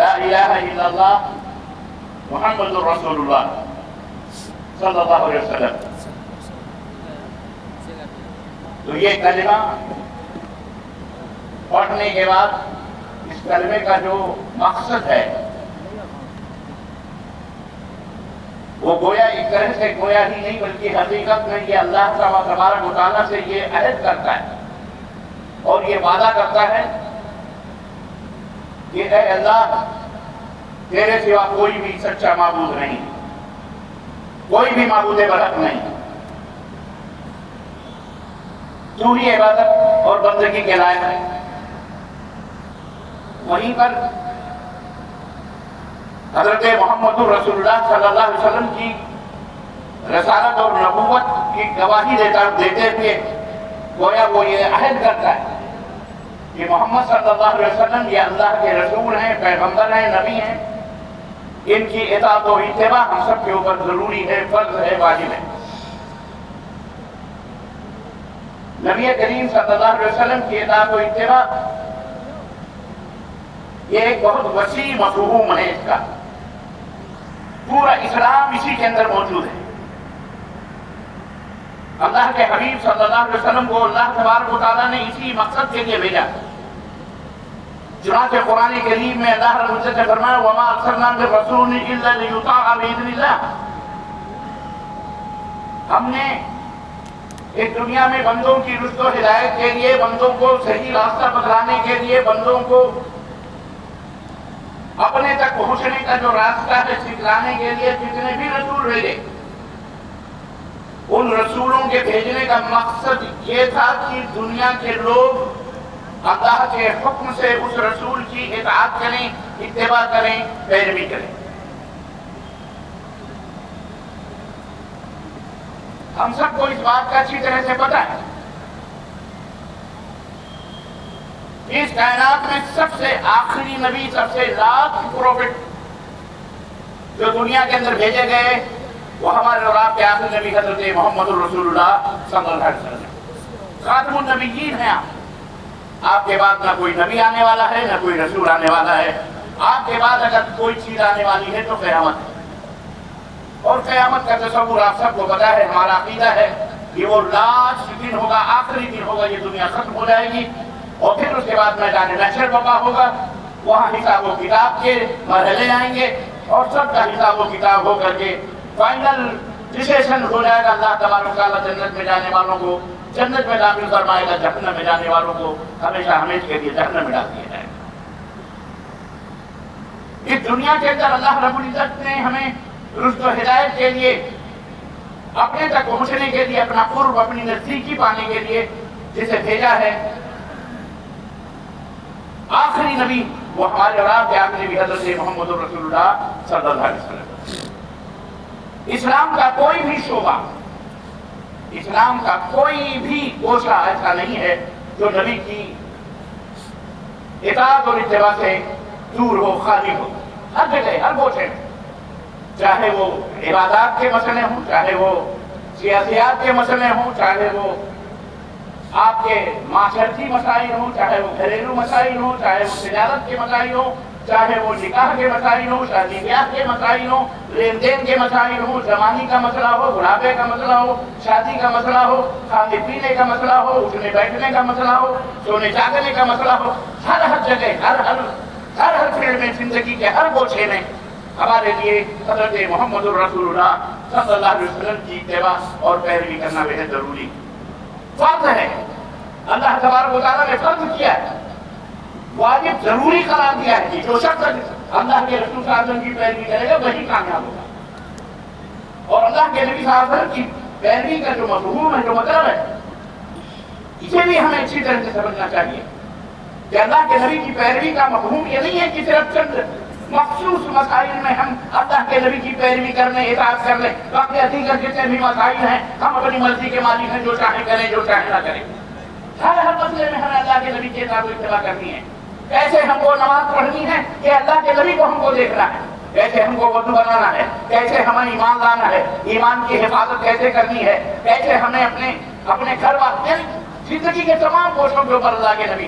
لا الہ الا اللہ محمد الرسول اللہ صلی اللہ علیہ وسلم. تو یہ کلمہ پڑھنے کے بعد اس کلمے کا جو مقصد ہے وہ گویا ایک طرح سے گویا ہی نہیں بلکہ حقیقت میں یہ اللہ تبارک و تعالیٰ سے یہ عہد کرتا ہے اور یہ وعدہ کرتا ہے کہ اے اللہ تیرے سوا کوئی بھی سچا معبود نہیں، کوئی بھی معبود برحق نہیں، تو ہی عبادت اور بندگی کے لائق ہے. وہیں پر حضرت محمد رسول اللہ صلی اللہ علیہ وسلم کی رسالت اور نبوت کی گواہی دیتے ہوئے گویا وہ یہ عہد کرتا ہے کہ محمد صلی اللہ علیہ وسلم یہ اللہ کے رسول ہیں، پیغمبر ہیں، نبی ہیں، ان کی اطاعت و اتباع ہم سب کے اوپر ضروری ہے، فرض ہے، واجب ہے. نبی کریم صلی اللہ علیہ وسلم کی اطاعت و اتباع یہ ایک بہت وسیع مفہوم ہے، اس کا پورا اسلام اسی کے اندر موجود ہے. اللہ کے حبیب صلی اللہ علیہ وسلم کو اللہ تبارک و تعالیٰ نے اسی مقصد کے لیے بھیجا. چنانچہ قرآن کریم میں اللہ رب العزت نے فرمایا وَمَا أَرْسَلْنَا مِن رَّسُولٍ إِلَّا لِيُطَاعَ بِإِذْنِ اللَّهِ. ہم نے اس دنیا میں بندوں کی رشد و ہدایت کے لیے، بندوں کو صحیح راستہ بتلانے کے لیے، بندوں کو اپنے تک پہنچنے کا جو راستہ ہے سکھلانے کے لیے جتنے بھی رسول بھیجے، ان رسولوں کے بھیجنے کا مقصد یہ تھا کہ دنیا کے لوگ اللہ کے حکم سے اس رسول کی اطاعت کریں، اتباع کریں، پیروی کریں. ہم سب کو اس بات کا اچھی طرح سے پتہ ہے اس کائنات میں سب سے آخری نبی، سب سے لاسٹ پروفٹ جو دنیا کے اندر بھیجے گئے وہ ہمارے اور آپ کے آخری نبی حضرت محمد الرسول اللہ صلی اللہ علیہ وسلم خاتم النبیین ہیں. آپ کے بعد نہ کوئی نبی آنے والا ہے، نہ کوئی رسول آنے والا ہے. آپ کے بعد اگر کوئی چیز آنے والی ہے تو قیامت ہے. اور قیامت کا تصور آپ سب کو پتا ہے، ہمارا عقیدہ ہے کہ وہ لاسٹ دن ہوگا، آخری دن ہوگا، یہ دنیا ختم ہو جائے گی اور پھر اس کے بعد میدان محشر برپا ہوگا. وہاں حساب و کتاب کے مرحلے آئیں گے اور سب کا حساب و کتاب ہو کر کے فائنل ڈسیشن ہو جائے گا. اللہ تبارک و تعالیٰ جنت میں جانے والوں کو جنت میں داخل فرمائے گا، جہنم میں جانے والوں کو ہمیشہ ہمیشہ کے لیے جہنم میں ڈال دیا جائے گا. اس دنیا کے اندر اللہ رب العزت نے ہمیں رشد و ہدایت کے لیے، اپنے تک پہنچنے کے لیے، اپنا قرب، اپنی نزدیکی پانے کے لیے جسے بھیجا ہے. آخری نبی وہ ہمارے اور آپ کے آخری نبی حضرت محمد رسول اللہ صلی اللہ علیہ وسلم. اسلام کا کوئی بھی شعبہ، اسلام کا کوئی بھی گوشہ ایسا نہیں ہے جو نبی کی اطاعت اور اتباع سے دور ہو، خالی ہو. ہر جگہ، ہر گوشے میں، چاہے وہ عبادات کے مسئلے ہوں، چاہے وہ سیاسیات کے مسئلے ہوں، چاہے وہ آپ کے معاشرتی مسائل ہوں، چاہے وہ گھریلو مسائل ہوں، چاہے وہ تجارت کے مسائل ہوں، چاہے وہ نکاح کے مسائل ہوں، شادی بیاہ کے مسائل ہوں، لین دین کے مسائل ہوں، جوانی کا مسئلہ ہو، بڑھاپے کا مسئلہ ہو، شادی کا مسئلہ ہو، کھانے پینے کا مسئلہ ہو، اٹھنے بیٹھنے کا مسئلہ ہو، سونے جاگنے کا مسئلہ ہو، ہر جگہ، ہر فیلڈ میں، زندگی کے ہر گوشے میں ہمارے لیے حضرت محمد الرسول اللہ صلی اللہ علیہ وسلم کی اتباع اور پیروی کرنا بہت ضروری فرض ہے. اللہ تبارک و تعالیٰ نے فرض کیا ہے، واجب ضروری قرار دیا ہے کہ جو شخص اللہ کے رسول صلی اللہ علیہ وسلم کی پیروی کرے گا وہی کامیاب ہوگا. اور اللہ کے نبی صلی اللہ علیہ وسلم کی پیروی کا جو مفہوم ہے، جو مطلب ہے، اسے بھی ہمیں اچھی طرح سے سمجھنا چاہیے کہ اللہ کے نبی کی پیروی کا مفہوم یہ نہیں ہے کہ صرف چند مخصوص مسائل میں ہم اللہ کے نبی کی پیروی کرنے، اطاعت کر لیں، باقی دیگر جتنے بھی مسائل ہیں ہم اپنی مرضی کے مالک ہیں، جو چاہیں کریں، جو چاہیں نہ کریں. ہر مسئلے میں ہمیں اللہ کے نبی کی اطاعت و اتباع کرنی ہے. کیسے ہم کو نماز پڑھنی ہے کہ اللہ کے نبی کو ہم کو دیکھنا ہے، کیسے ہم کو وضو بنانا ہے، کیسے ہمیں ایمان لانا ہے، ایمان کی حفاظت کیسے کرنی ہے، کیسے ہمیں اپنے گھر والے، زندگی کے تمام گوشوں کے اوپر اللہ کے نبی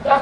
10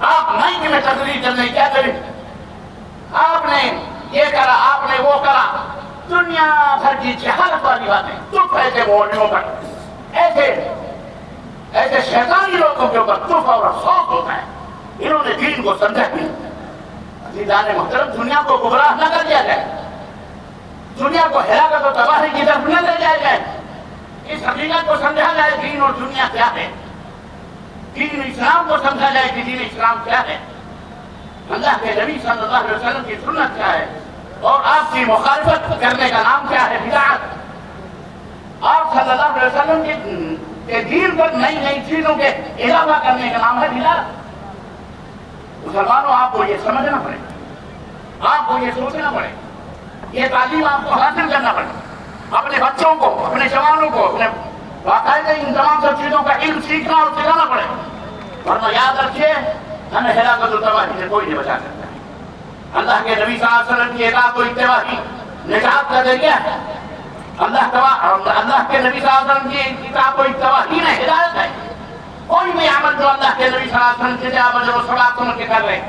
آپ مائک میں تقریر کرنے کیا کریں؟ آپ نے یہ کرا، آپ نے وہ کرا، دنیا بھر کی جہالت والی باتیں، چپ ایسے مولویوں پر، ایسے شیطانی لوگوں کے اوپر چپ اور خوف ہوتا ہے. انہوں نے دین کو سمجھا نہیں. عزیزان محترم، دنیا کو گمراہ نہ کر دیا جائے، دنیا کو ہلاکت و تباہی کی طرف نہ لے جایا جائے. اس حقیقت کو سمجھا جائے دین اور دنیا کیا ہے، دین اسلام کو سمجھا جائے کہ دین اسلام کیا ہے، اللہ کے نبی صلی اللہ علیہ وسلم کی سنت کیا ہے، اور آپ کی مخالفت کرنے کا نام کیا ہے؟ بدعت. آپ صلی اللہ علیہ وسلم کے دین پر نئی نئی چیزوں کے اضافہ کرنے کا نام ہے بدعت. مسلمانوں، آپ کو یہ سمجھنا پڑے، آپ کو یہ سوچنا پڑے، یہ تعلیم آپ کو حاصل کرنا پڑے. اپنے بچوں کو، اپنے جوانوں کو، اپنے باقاعدہ ان تمام سب چیزوں کا علم سیکھنا اور سکھانا پڑے. ورنہ یاد رکھیے، ہمیں ہلاکت و تباہی سے کوئی نہیں بچا سکتا. اللہ کے نبی صلی اللہ علیہ وسلم کی اطاعت و اتباع ہی نجات کا ذریعہ ہے. اللہ کے نبی صلی اللہ علیہ وسلم کی اطاعت و اتباع ہی نے ہدایت ہے. کوئی بھی عمل جو اللہ کے نبی صلی اللہ علیہ وسلم سے آپ اجر و ثواب سمجھ کے کر رہے ہیں،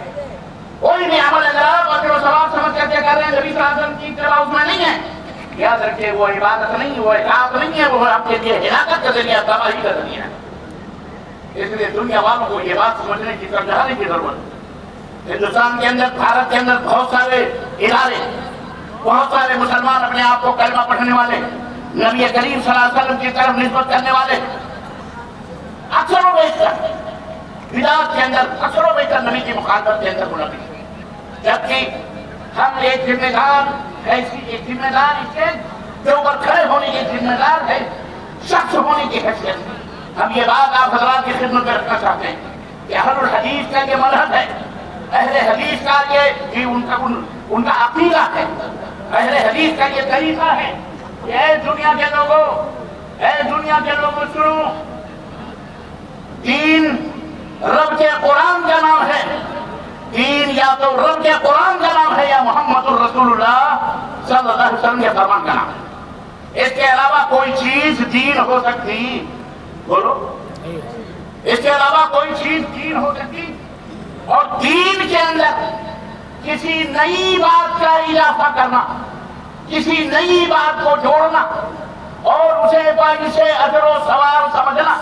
کوئی بھی عمل اگر آپ اجر و ثواب سمجھ کر کے کر رہے ہیں، نبی صلی اللہ علیہ وسلم کی اتباع اس میں نہیں ہے، یاد رکھیے وہ عبادت نہیں ہے، وہ اطاعت نہیں ہے، وہ آپ کے لیے ہلاکت کا ذریعہ، تباہی کا ذریعہ ہے. اس لیے دنیا والوں کو یہ بات سمجھنے کی، سمجھانے کی ضرورت ہے. ہندوستان کے اندر، بھارت کے اندر بہت سارے ادارے، بہت سارے مسلمان اپنے آپ کو کلمہ پڑھنے والے، نبی کریم صلی اللہ علیہ وسلم کی طرف نسبت کرنے والے، اکثر و بیشتر بدعت کے اندر، اکثر و بیشتر نبی کی مخالفت کے اندر ملوث ہیں. جبکہ ہم ایک ذمہ دار اسٹیج کے اوپر کھڑے ہونے کی ذمہ دار ہے، شخص ہونے کی حیثیت. ہم یہ بات آپ حضرات کی خدمت میں رکھنا چاہتے ہیں کہ اہل الحدیث کا یہ منہج ہے، اہل حدیث کا یہ ان کا عقیدہ ہے، اہل حدیث کا یہ طریقہ ہے کہ اے دنیا کے لوگوں، اے دنیا کے لوگوں سنو، دین رب کے قرآن کا نام ہے. دین یا تو رب کے قرآن کا نام ہے یا محمد الرسول اللہ صلی اللہ علیہ وسلم کے فرمان کا نام ہے. اس کے علاوہ کوئی چیز دین ہو سکتی؟ بولو، اس کے علاوہ کوئی چیز دین ہو سکتی؟ اور دین کے اندر کسی نئی بات کا اضافہ کرنا، کسی نئی بات کو جوڑنا اور اسے اجر و ثواب سمجھنا،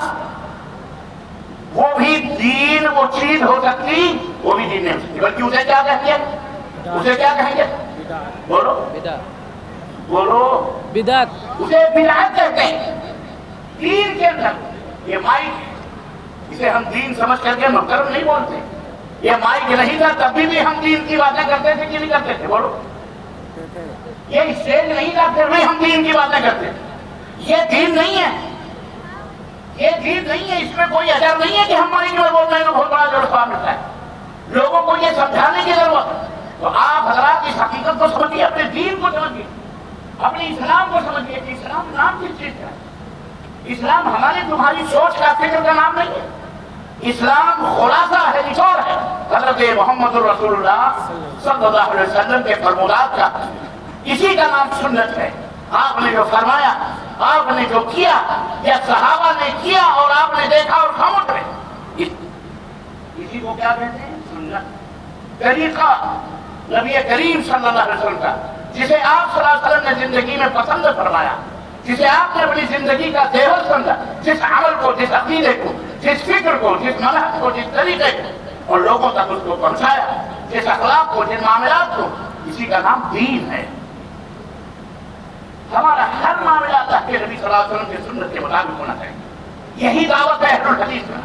وہ بھی دین، وہ چیز ہو سکتی؟ وہ بھی دین نہیں ہو سکتی. بلکہ اسے کیا کہیں گے؟ اسے کیا کہیں گے؟ بولو بولو، بدعت. اسے بدعت کہتے ہیں. دین کے اندر یہ مائک، اسے ہم دین سمجھ کر کے محترم نہیں بولتے. یہ مائک نہیں تھا تب بھی ہم دین کی باتیں کرتے تھے کہ نہیں کرتے تھے؟ بولو. یہ اسٹیج نہیں تھا پھر بھی ہم دین کی باتیں کرتے تھے. یہ دین نہیں ہے، یہ دین نہیں ہے. اس میں کوئی اجر نہیں ہے کہ ہم مائک میں بول رہے ہیں تو بہت بڑا جو ثواب ملتا ہے. لوگوں کو یہ سمجھانے کی ضرورت ہے. تو آپ حضرات اس حقیقت کو سمجھیے، اپنے دین کو سمجھیے، اپنے اسلام کو سمجھیے کہ اسلام نام کس چیز کا ہے. اسلام ہماری تمہاری سوچ کا، فکر کا نام نہیں ہے. اسلام خلاصہ ہے، نچوڑ ہے حضرت محمد الرسول اللہ صلی اللہ علیہ وسلم کے فرمودات کا. اسی کا نام سنت ہے. آپ نے جو فرمایا، آپ نے جو کیا، یا صحابہ نے کیا اور آپ نے دیکھا اور خاموش رہے، اسی کو کیا کہتے ہیں؟ سنت. طریقہ نبی کریم صلی اللہ علیہ وسلم کا، جسے آپ صلی اللہ علیہ وسلم نے زندگی میں پسند فرمایا، جسے آپ نے اپنی زندگی کا دیور سمجھا، جس عمل کو، جس عقیدے کو، جس فکر کو، جس منہج کو، جس طریقے کو اور لوگوں تک اس کو پہنچایا، جس اخلاق کو، جن معاملات کو، اسی کا نام دین ہے. ہمارا ہر معاملہ اللہ کے نبی صلی اللہ علیہ وسلم کی سنت کے مطابق ہونا چاہیے. یہی دعوت ہے اہل الحدیث کا،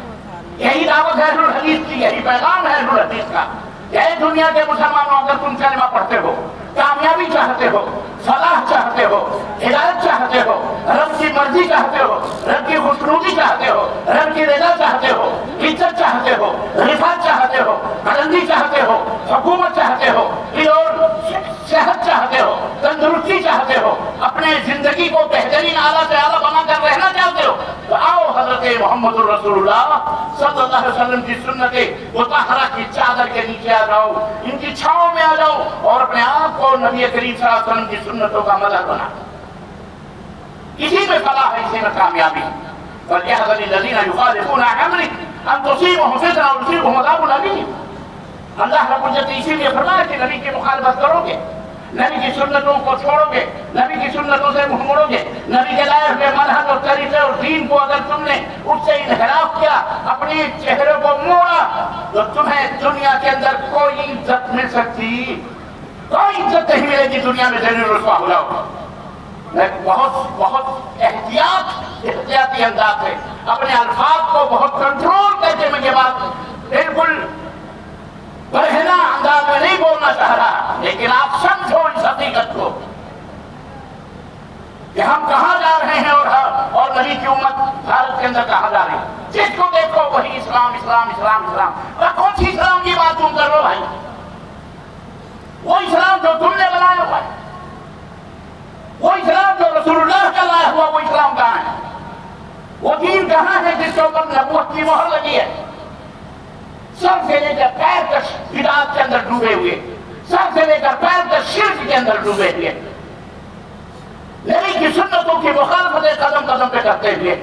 یہی دعوت ہے اہل الحدیث کی، یہی پیغام ہے اہل الحدیث کا. اے دنیا کے مسلمانوں، اگر تم کلمہ پڑھتے ہو، کامیابی چاہتے ہو، فلاح چاہتے ہو، ہدایت چاہتے ہو، رب کی مرضی چاہتے ہو، رب کی خوشنودی چاہتے ہو، رب کی رضا چاہتے ہو، عزت چاہتے ہو، رفعت چاہتے ہو، بلندی چاہتے ہو، حکومت چاہتے ہو، اور صحت چاہتے ہو، تندرستی چاہتے ہو، اپنے زندگی کو بہترین اعلیٰ سے اعلیٰ بنا کر رہنا چاہتے ہو، تو آؤ حضرت محمد الرسول اللہ صلی اللہ علیہ وسلم کی سنت مطہرہ کی چادر کے نیچے آ جاؤ، ان کی چھاؤں میں آ جاؤ اور اپنے آپ کو نبی کریم صلی اللہ علیہ وسلم کی سنتوں کا مدد بنا. اسی میں فلاح ہے، اسی میں کامیابی. فَلْيَحْذَرِ الَّذِينَ يُخَالِفُونَ عَنْ أَمْرِهِ أَن تُصِيبَهُمْ فِتْنَةٌ أَوْ يُصِيبَهُمْ عَذَابٌ أَلِيمٌ. اللہ رب العزت نے اسی لیے فرمایا کہ نبی کی مخالفت کرو گے، نبی کی سنتوں کو چھوڑو گے، نبی کی سنتوں سے منہ موڑو گے، نبی کے لائے ہوئے منہج اور طریقے اور دین کو اگر تم نے اس سے انحراف کیا، اپنی چہرے کو موڑا، تو تمہیں دنیا کے اندر کوئی عزت مل سکتی، کوئی عزت نہیں ملے گی دنیا میں، ذلیل و رسوا ہو جاؤ۔ بہت احتیاطی انداز سے اپنے الفاظ کو بہت کنٹرول کر کے میں یہ بات بالکل برہنہ انداز میں نہیں بولنا چاہ رہا، لیکن آپ سمجھو اس حقیقت کو کہ ہم کہاں جا رہے ہیں اور نبی کی امت بھارت کے اندر کہاں جا رہی ہے۔ جس کو دیکھو وہی اسلام اسلام اسلام اسلام، اور کون سی اسلام کی بات تم کر رہے ہو بھائی؟ وہ اسلام جو تم نے بنایا ہوا ہے، وہ اسلام جو رسول اللہ کا لایا ہوا، وہ اسلام کہاں ہے؟ وہ دین کہاں ہے جس کے اوپر نبوت کی مہر لگی ہے؟ سر سے لے کر پیر تک بدعات کے اندر ڈوبے ہوئے، سر سے لے کر پیر تک شرک کے اندر ڈوبے ہوئے، نبی کی سنتوں کی مخالفتیں قدم قدم پہ کرتے ہوئے،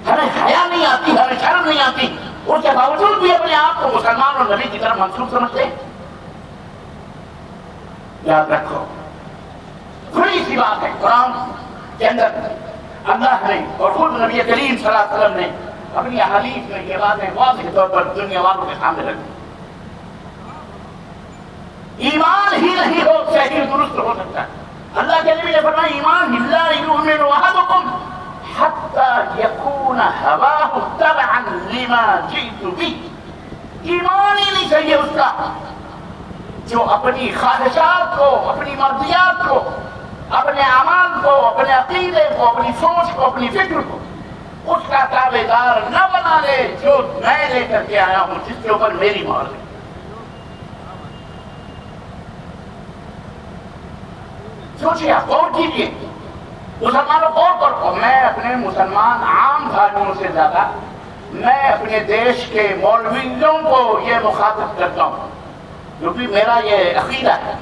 ہمیں حیا نہیں آتی، ہمیں شرم نہیں آتی، اس کے باوجود بھی اپنے آپ کو مسلمان اور نبی کی طرف منسوب سمجھتے ہیں۔ یاد رکھو، بڑی سی بات ہے، قرآن کے اندر اللہ نے اور خود نبی کریم صلی اللہ علیہ وسلم نے اپنی احادیث میں یہ باتیں واضح طور پر دنیا والوں کے سامنے رکھی۔ ایمان ہی نہیں ہو صحیح درست ہو سکتا۔ اللہ کے نبی نے فرمایا ایمان لا یؤمن احدکم حتی یکون ہواہ تبعا لما جئت بہ، ایمان ہی نہیں صحیح ہے اس کا جو اپنی خواہشات کو، اپنی مرضیات کو، اپنے اعمال کو، اپنے عقیدے کو، اپنی سوچ کو، اپنی فکر کو اس کا تابعدار نہ بنا لے جو میں لے کر کے آیا ہوں، جس کے اوپر میری مہر ہے۔ سوچیے، غور کیجیے، مسلمانوں غور کرو۔ میں اپنے مسلمان عام بھائیوں سے زیادہ میں اپنے دیش کے مولویوں کو یہ مخاطب کرتا ہوں، کیونکہ میرا یہ عقیدہ ہے،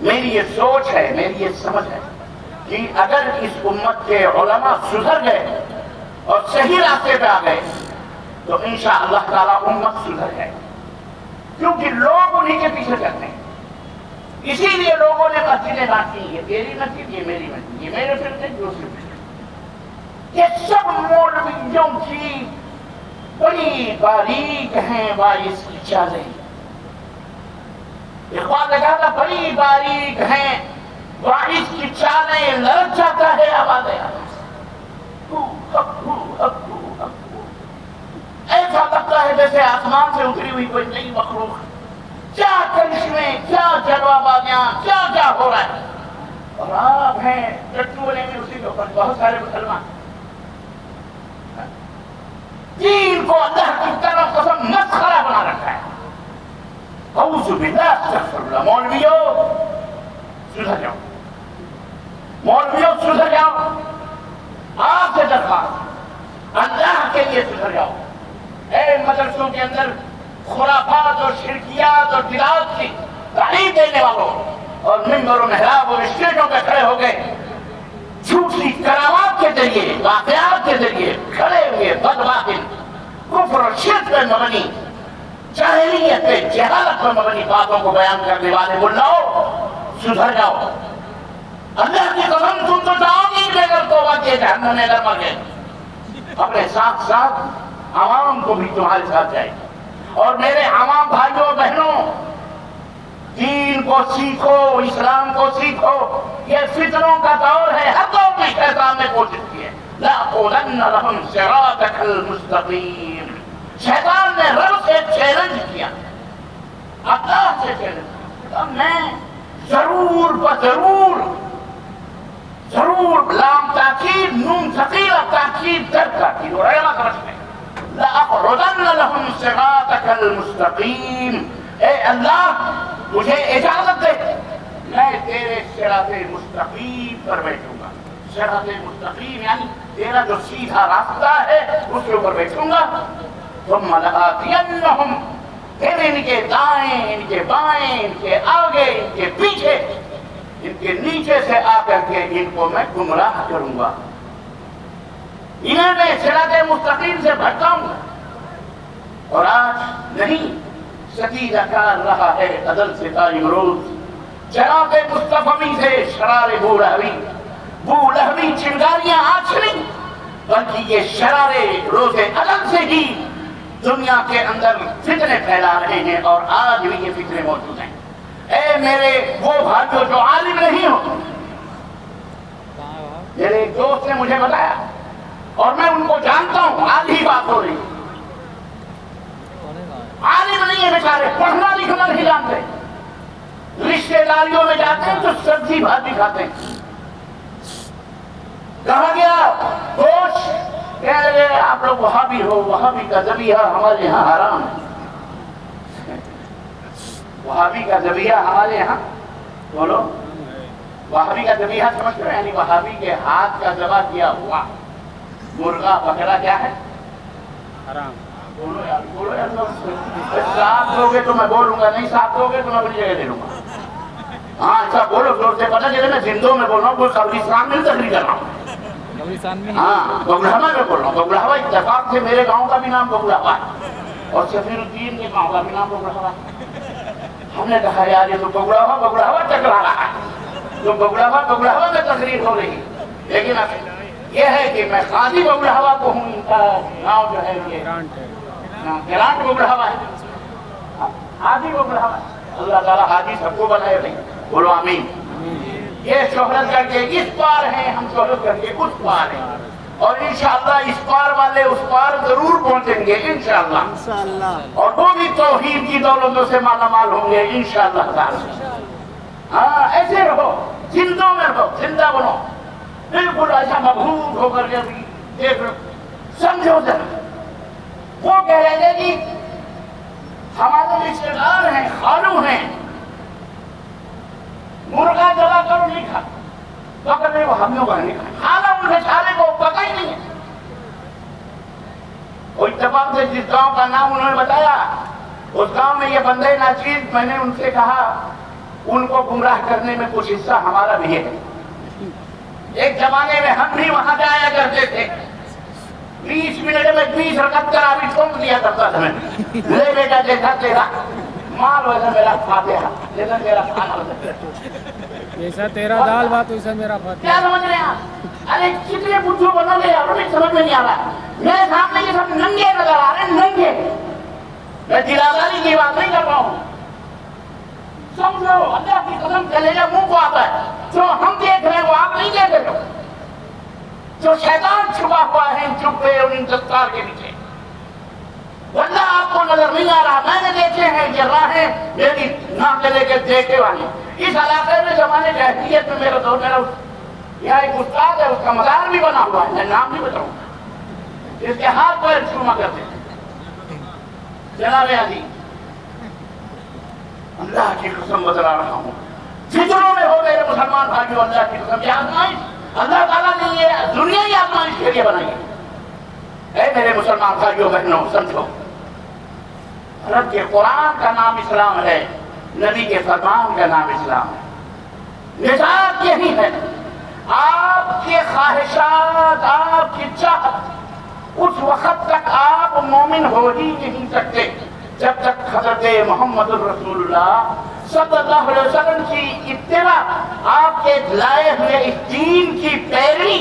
میری یہ سوچ ہے، میری یہ سمجھ ہے کہ اگر اس امت کے علماء سدھر گئے اور صحیح راستے پہ آ گئے تو انشاءاللہ تعالیٰ امت سدھر جائے، کیونکہ لوگ انہی کے پیچھے چلتے ہیں۔ اسی لیے لوگوں نے مسجدیں بانٹی، یہ تیری مسجد، یہ میری مسجد، یہ میرے فرقے، دوسرے فرقے، یہ سب مولویوں کی بڑی باریک ہیں وائس کی چالیں۔ اقبال نے کہا تھا بڑی باریک ہیں وائس کی چالیں، لرز جاتا ہے آوازیں، ایسا لگتا ہے جیسے آسمان سے اتری ہوئی کوئی نئی مخلوق، کیا کرشمے، کیا جلوہ بازیاں، کیا کیا ہو رہا ہے، اور آپ ہیں ٹٹولے میں اسی کے اوپر بہت سارے مسلمان دین کو اللہ کی طرف قسم مسخرہ بنا رکھا ہے۔ اعوذ باللہ، استغفر اللہ۔ مولویوں سدھر جاؤ، مولویوں سدھر جاؤ، آپ سے درخواست، اللہ کے لیے سدھر جاؤ۔ اے مدرسوں کے اندر خرافات اور شرکیات اور بدعات کی تعلیم دینے والوں، اور ممبر و محراب اور اسٹیجوں پہ کھڑے ہو گئے جھوٹی کرامات کے ذریعے، واقعات کے ذریعے کھڑے ہوئے بدباطل کفر اور شرک پہ مبنی، جاہلیت پہ، جہالت پہ مبنی باتوں کو بیان کرنے والے ملاؤ، سدھر جاؤ۔ اللہ کی قسم تم تو جاؤ گی بغیر توبہ کیے جہنم میں اگر مر گئے۔ اپنے ساتھ ساتھ عوام کو بھی تمہارے ساتھ جائے گی۔ اور میرے عوام بھائیوں بہنوں، دین کو سیکھو، اسلام کو سیکھو، یہ فتنوں کا دور ہے، ہر دور میں شیطان نے کوشش کی ہے۔ لَأَقْعُدَنَّ لَهُمْ صِرَاطَكَ الْمُسْتَقِيمَ، شیطان نے رب سے چیلنج کیا، اللہ سے چیلنج کیا، میں ضرور لام تاکید، نون ثقیلہ تاکید در تاکید، اور علماء سمجھتے ہیں لَأَقْعُدَنَّ لَهُمْ صِرَاطَكَ الْمُسْتَقِيمَ، اے اللہ مجھے اجازت دے، میں تیرے صراط مستقیم پر بیٹھوں گا۔ صراط مستقیم یعنی تیرا جو سیدھا راستہ ہے اس کے اوپر بیٹھوں گا۔ ثُمَّ لَآتِيَنَّهُمْ، پھر ان کے دائیں، ان کے بائیں، ان کے آگے، ان کے پیچھے، ان کے نیچے سے آ کر کے ان کو میں گمراہ کروں گا، انہیں میں صراط مستقیم سے بھٹکاؤں گا۔ اور آج نہیں، ستیزہ کار رہا ہے ازل سے تا امروز، جناب مصطفی سے شرار بو لہوی چنگاریاں آج نہیں بلکہ یہ شرار روز ازل سے ہی دنیا کے اندر فتنے پھیلا رہے ہیں، اور آج بھی یہ فتنے موجود ہیں۔ اے میرے وہ بھائیوں جو عالم نہیں ہو، میرے ایک دوست نے مجھے بتایا اور میں ان کو جانتا ہوں، آج ہی بات ہو رہی، عالم نہیں ہے بیچارے، پڑھنا لکھنا نہیں جانتے، رشتہ داریوں میں جاتے ہیں تو سبزی بھاجی کھاتے ہیں۔ کہا گیا گوشت، کہہ رہے آپ لوگ وہابی ہو، وہابی کا ذبیحہ ہمارے یہاں حرام ہے۔ وہابی کا ذبیحہ ہمارے یہاں، بولو وہابی کا ذبیحہ سمجھ رہے ہیں؟ یعنی وہابی کے ہاتھ کا ذبح کیا ہوا مرغا بکرا کیا ہے؟ حرام۔ بولو یار، بولو یار، ساتھ دو گے تو میں بولوں گا، نہیں ساتھ دو گے تو میں اپنی جگہ دے لوں گا۔ ہاں ایسا بولو زور سے، پتہ چلے میں زندوں میں بول رہا ہوں، کوئی قبرستان میں تقریر کر رہا ہوں۔ ہاں بگلہوا میں بول رہا ہوں، بگلہوا اتفاق سے میرے گاؤں کا بھی نام بگلہوا ہے اور شفیع الدین کے گاؤں کا بھی نام بگلہوا ہے۔ ہم نے کہا یار یہ تو بگلہوا ٹکرا رہا ہے، تو بگلہوا میں تقریر ہو رہی، لیکن اب یہ ہے کہ میں قاضی بگلہوا کو ہوں، ان کا نام جو ہے یہ گرانٹ بگلہوا ہے، حاجی بگلہوا ہے۔ اللہ تعالیٰ حاجی سب کو بنائے رہی، بولو آمین۔ یہ شہرت کر کے اس پار ہیں، ہم شہرت کر کے اس پار ہیں، اور انشاءاللہ اس پار والے اس پار ضرور پہنچیں گے انشاءاللہ، اور وہ بھی توحید کی دولتوں سے مالا مال ہوں گے انشاءاللہ تعالی۔ ہاں ایسے رہو، زندوں میں رہو، زندہ بنو، بالکل ایسا مبہوت ہو کر کے دیکھ سمجھو ذرا۔ وہ کہہ رہے تھے کہ ہمارے رشتے دار ہیں، خالو ہیں، مرغا ذبح کرو نہیں کھا، بکرے وہ ہم لوگ نہیں کھا، حالانکہ ان بیچارے کو پتہ ہی نہیں ہے۔ وہ اتفاق سے جس گاؤں کا نام انہوں نے بتایا، اس گاؤں میں یہ بندے ناچیز، میں نے ان سے کہا ان کو گمراہ کرنے میں کچھ حصہ ہمارا بھی ہے۔ ایک زمانے میں ہم بھی وہاں جایا کرتے تھے، 20 منٹ میں 20 رکعت تراویح ٹھوک دیا کرتا تھا میں، لے بیٹا جیسا تیرا مال ویسا میرا فاتحہ، جیسا میرا کھانا ویسا، جیسا تیرا دال بات ویسا میرا فاتحہ۔ کیا سمجھ رہے ہیں آپ؟ ارے کتنے بدھو بنو گے یار، انہیں سمجھ میں نہیں آ رہا۔ میرے سامنے یہ سب ننگے نظر آ رہے ہیں، ننگے۔ میں دلاداری کی بات نہیں کر رہا ہوں، سمجھو اللہ کی قسم کلیجہ منہ کو آتا ہے، جو ہم دیکھ رہے ہیں وہ آپ نہیں دیکھ رہے ہو، جو شیطان چھپا ہوا ہے ان چپے اور ان دستار کے پیچھے، واللہ آپ کو نظر نہیں آ رہا۔ میں نے دیکھے ہیں جراحیں میری نام لے کے دیکھے والے اس علاقے میں زمانے جاہلیت میں، میرا یہاں ایک استاد ہے، اس کا مزار بھی بنا ہوا ہے، میں نام نہیں بتاؤں گا، اس کے ہاتھ پیر چوما کرتے ہیں۔ جناب علی اللہ کی قسم بتلا رہا ہوں، فکروں میں ہو میرے مسلمان بھائیوں، اللہ کی قسم، یہ آزمائش اللہ تعالیٰ نے یہ دنیا ہی آزمائش کے لیے بنائی ہے۔ اے میرے مسلمان بھائیوں بہنوں سمجھو، رب کے قرآن کا نام اسلام ہے، نبی کے فرمان کا نام اسلام ہے، نجات یہی ہے۔ آپ کے خواہشات، آپ کی چاہت، اس وقت تک آپ مومن ہو ہی نہیں سکتے جب تک حضرت محمد الرسول اللہ صلی اللہ علیہ وسلم کی اتباع، آپ کے لائے ہوئے اس دین کی پیروی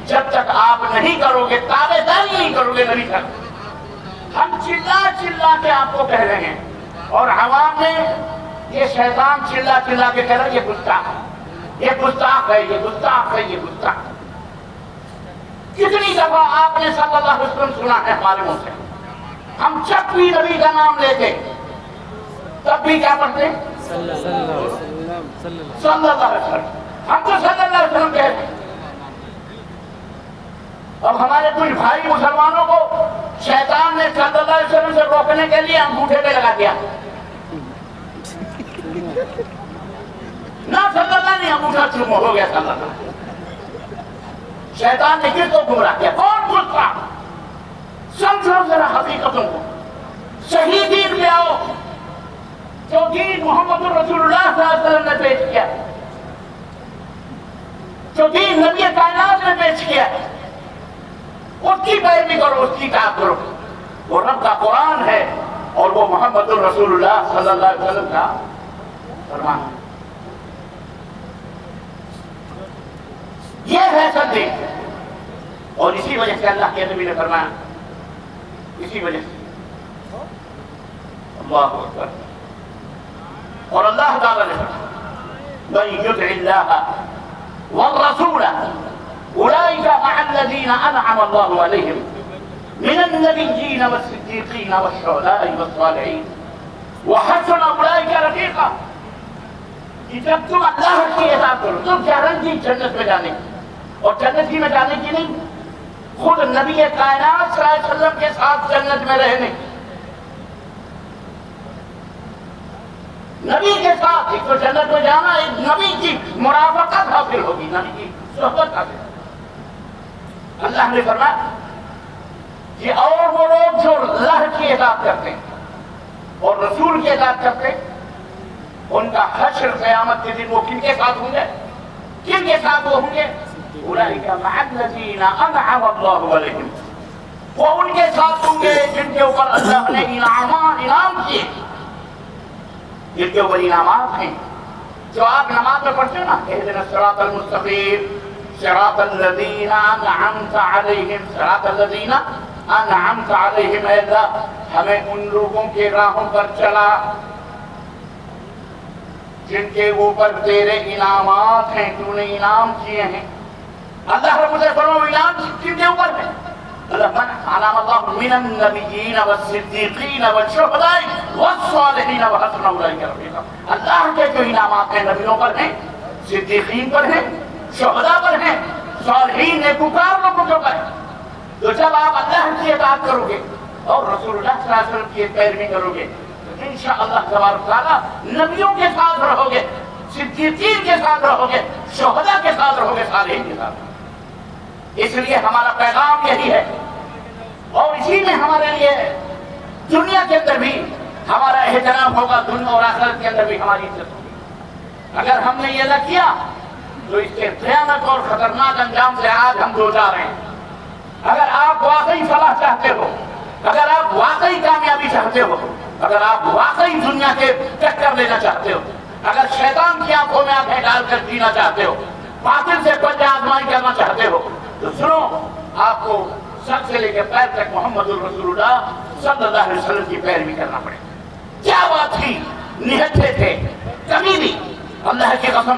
جب تک آپ نہیں کرو گے، تابعداری نہیں کرو گے نبی تک۔ ہم چلا چلا کے آپ کو کہہ رہے ہیں، اور عوام میں یہ شیطان چلا چلا کے کہہ رہا ہے یہ گستاخ ہے، یہ گستاخ ہے، یہ گستاخ ہے، یہ گستاخ ہے۔ کتنی دفعہ آپ نے صلی اللہ علیہ وسلم سنا ہے ہمارے منہ سے، ہم جب بھی نبی کا نام لیتے تب بھی کیا پڑھتے؟ صلی اللہ علیہ وسلم۔ ہم تو صلی اللہ علیہ وسلم کہتے ہیں۔ اب ہمارے کچھ بھائی مسلمانوں کو شیطان نے صلی اللہ علیہ وسلم سے روکنے کے لیے انگوٹھے پہ لگا دیا، نہ صلی اللہ نہیں، انگوٹھا چوم ہو گیا صلی اللہ۔ شیطان نے کس کو گمراہ کیا؟ کون گمراہ؟ سمجھو ذرا حقیقتوں کو، صحیح دین لے آؤ، جو دین محمد الرسول اللہ صلی اللہ علیہ وسلم نے پیش کیا، جو دین نبی کائنات نے پیش کیا، اس کی پیروی کرو، اس کی اطاعت کرو۔ وہ رب کا قرآن ہے، اور وہ محمد الرسول اللہ صلی اللہ علیہ وسلم کا فرمان ہے۔ یہ ہے صدیق، اور اسی وجہ سے اللہ کے نبی نے فرمایا، اسی وجہ سے اللہ اکبر، اور اللہ تعالیٰ نے فرمایا من يطع الله والرسول أولئك مع الذين أنعم الله عليهم من النبيين والصديقين والشهداء والصالحين وحسن أولئك رفيقا۔ کہ جب تم اللہ کی اطاعت کرو تو گارنٹی جنت میں جانے کی، اور جنت ہی میں جانے کی نہیں، خود نبی کائنات صلی اللہ علیہ وسلم کے ساتھ جنت میں رہنے کی، نبی کے ساتھ ایک تو جنت میں جانا، ایک نبی کی مرافقت حاصل ہوگی، نبی کی صحبت حاصل ہوگی۔ اللہ نے فرمایا کہ اور وہ لوگ جو اللہ کی اطاعت کرتے ہیں اور رسول کی اطاعت کرتے ہیں، ان کا حشر قیامت کے دن وہ کن کے ساتھ ہوں گے؟ کن کے ساتھ وہ ہوں گے؟ اولئک مع الذین انعم اللہ علیہم، وہ ان کے ساتھ ہوں گے جن کے اوپر اللہ نے انعام کیے، جن کے اوپر انعامات ہیں۔ جو آپ نماز میں پڑھتے ہیں نا، اہدنا الصراط المستقیم صراط الذین انعمت علیہم، صراط الذین انعمت علیہم، اے اللہ ہمیں ان لوگوں کے راہوں پر چلا جن کے اوپر تیرے انعامات ہیں، تو نے انعام کیے ہیں۔ اللہ رب العزت فرماتا ہے انعام کن کے اوپر ہے؟ من انعم اللہ من النبیین والصدیقین والشہداء والصالحین وحسن اولئک رفیقا۔ اللہ کے جو انعامات ہیں نبیوں پر ہیں، صدیقین پر ہیں، شہداء پر ہیں، صالحین نیکوکار لوگوں کے اوپر ہیں۔ تو جب آپ اللہ کی اطاعت کرو گے اور رسول اللہ صلی اللہ علیہ وسلم کی پیروی کرو گے تو انشاءاللہ تبارک تعالیٰ نبیوں کے ساتھ رہو گے، صدیقین کے ساتھ رہو گے، شہداء کے ساتھ رہو گے، صالحین کے ساتھ۔ اس لیے ہمارا پیغام یہی ہے، اور اسی میں ہمارے لیے دنیا کے اندر بھی ہمارا احترام ہوگا، دنیا اور آخرت کے اندر بھی ہماری عزت ہوگی۔ اگر ہم نے یہ نہ کیا تو اس کے بھیانک اور خطرناک انجام سے آج ہم دو جا رہے ہیں۔ اگر آپ واقعی فلاح چاہتے ہو، اگر آپ واقعی کامیابی چاہتے ہو، اگر آپ واقعی دنیا کے چکر لینا چاہتے ہو، اگر شیطان کی آنکھوں میں آنکھیں ڈال کر جینا چاہتے ہو، باطل سے پنجہ آزمائی کرنا چاہتے ہو، تو سنو، آپ کو سر سے لے کے پیر تک محمد الرسول اللہ صلی اللہ علیہ وسلم کی پیروی کرنا پڑے۔ کیا بات تھی، نہتے تھے، کبھی بھی اللہ کی قسم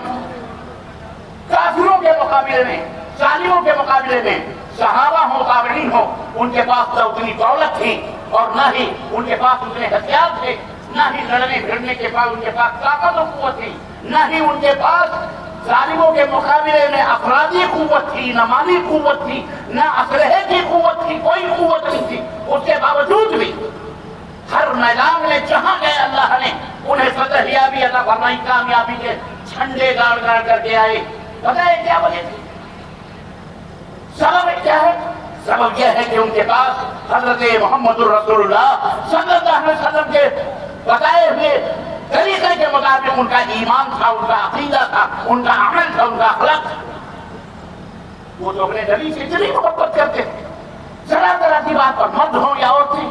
کافروں کے مقابلے میں، ظالموں کے مقابلے میں صحابہ ہو، تابعین ہو، ان کے پاس نہ اتنی دولت تھی اور نہ ہی ان کے پاس اتنے ہتھیار تھے، نہ ہی لڑنے بھیڑنے کے بعد ان کے پاس طاقت و قوت تھی، نہ ہی ان کے پاس ظالموں کے مقابلے میں افرادی قوت تھی، نہ مالی قوت تھی، نہ اسلحے کی قوت تھی، کوئی قوت نہیں تھی۔ اس کے باوجود بھی ہر میدان میں جہاں گئے اللہ نے انہیں فتح یابی عطا فرمائی، کامیابی کے جھنڈے گاڑ گاڑ کر کے آئے۔ پتہ ہے کیا وجہ تھی؟ سبب کیا ہے؟ سبب یہ ہے کہ ان کے پاس حضرت محمد الرسول اللہ صلی اللہ علیہ وسلم کے بتائے ہوئے طریقے کے مطابق ان کا ایمان تھا، ان کا عقیدہ تھا، ان کا عمل تھا، ان کا اخلاق تھا۔ وہ تو اپنے نبی سے اتنی محبت کرتے تھے، ذرا ذرا سی بات پر، مرد ہوں یا عورتیں،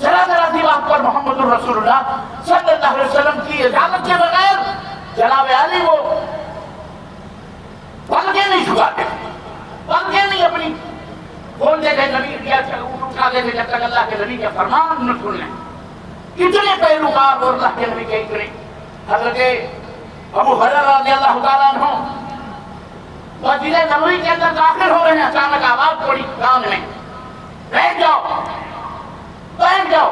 ذرا ذرا سی بات پر محمد الرسول اللہ صلی اللہ علیہ وسلم کی اجازت کے بغیر جناب علی وہ پلکیں نہیں جھکاتے تھے، پلکیں نہیں اپنی کھولتے تھے، نبی کیا اٹھاتے تھے جب تک اللہ کے نبی کے فرمان نہ سن لیں۔ کتنے پیروکار اور اللہ کے نبی کے اتنے، حضرت ابو ہریرہ رضی اللہ تعالیٰ عنہ مسجد نبوی کے اندر داخل ہو رہے ہیں، اچانک آواز پڑی کان میں، بیٹھ جاؤ، بیٹھ جاؤ۔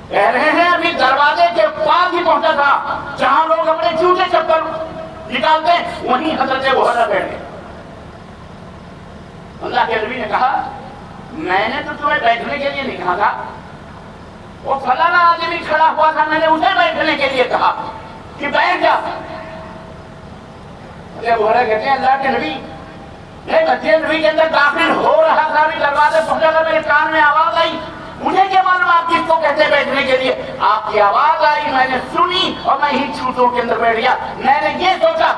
کہہ رہے ہیں ابھی دروازے کے پاس ہی پہنچا تھا جہاں لوگ اپنے جوتے چپل نکالتے ہیں، وہیں حضرت ابو ہریرہ بیٹھ گئے۔ اللہ کے نبی نے کہا میں نے تو تمہیں بیٹھنے کے لیے نہیں کہا تھا، وہ فلانا آدمی کھڑا ہوا تھا، میں نے اسے بیٹھنے کے لیے کہا کہ بیٹھ جا۔ ابو ہریرہ کہتے ہیں اللہ کے نبی میں مسجد نبی کے اندر داخل ہو رہا تھا، ابھی دروازے پہنچا تھا، میرے کان میں آواز آئی، مجھے کیا معلوم آپ کس کو کہتے ہیں بیٹھنے کے لیے؟ آپ کی آواز آئی، میں نے سنی اور میں ہی جوتوں کے اندر بیٹھ گیا۔ میں نے یہ سوچا